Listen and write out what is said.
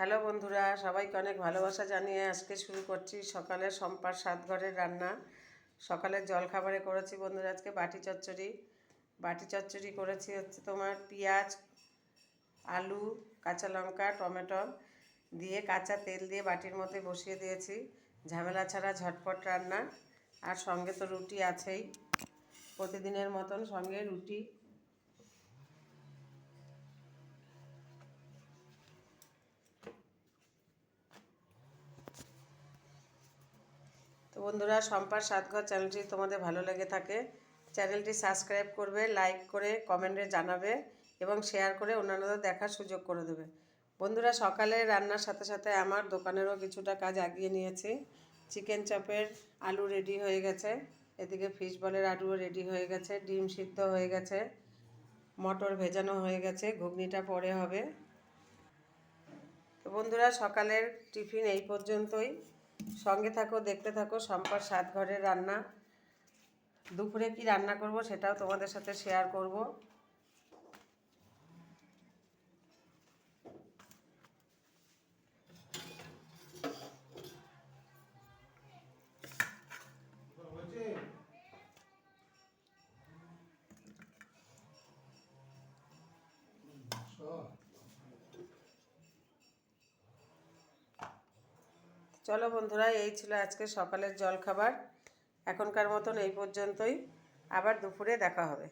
Hello বন্ধুরা, সবাইকে অনেক ভালোবাসা জানিয়ে আজকে শুরু করছি সকালের সম্পার সাত ঘরের রান্না। সকালের জলখাবারে করেছি বন্ধুরা আজকে বাটি চচ্চড়ি করেছি হচ্ছে তোমার পেঁয়াজ, আলু, কাঁচা লঙ্কা, টমেটো দিয়ে কাঁচা তেল দিয়ে বাটির মধ্যে বসিয়ে দিয়েছি। ঝামেলা ছাড়া ঝটপট রান্না। আর সঙ্গে তো রুটি আছেই, প্রতিদিনের মতন সঙ্গে রুটি। তো বন্ধুরা, সম্পার সাতঘর চ্যানেলটি তোমাদের ভালো লেগে থাকে, চ্যানেলটি সাবস্ক্রাইব করবে, লাইক করে কমেন্টে জানাবে এবং শেয়ার করে অন্যান্যদের দেখার সুযোগ করে দেবে। বন্ধুরা, সকালে রান্নার সাথে সাথে আমার দোকানেরও কিছুটা কাজ এগিয়ে নিয়েছি। চিকেন চাপের আলু রেডি হয়ে গেছে, এদিকে ফিশ বলের আলুও রেডি হয়ে গেছে, ডিম সিদ্ধ হয়ে গেছে, মটর ভেজানো হয়ে গেছে, ঘুগনিটা পরে হবে। তো বন্ধুরা, সকালের টিফিন এই পর্যন্তই। সঙ্গে থাকো, দেখতে থাকো সম্পার সাত ঘরের রান্না। দুপুরে কি রান্না করব সেটাও তোমাদের সাথে শেয়ার করব। চলো বন্ধুরা, এই ছিল আজকে সকালের জলখাবার। এখনকার মতন এই পর্যন্তই, আবার দুপুরে দেখা হবে।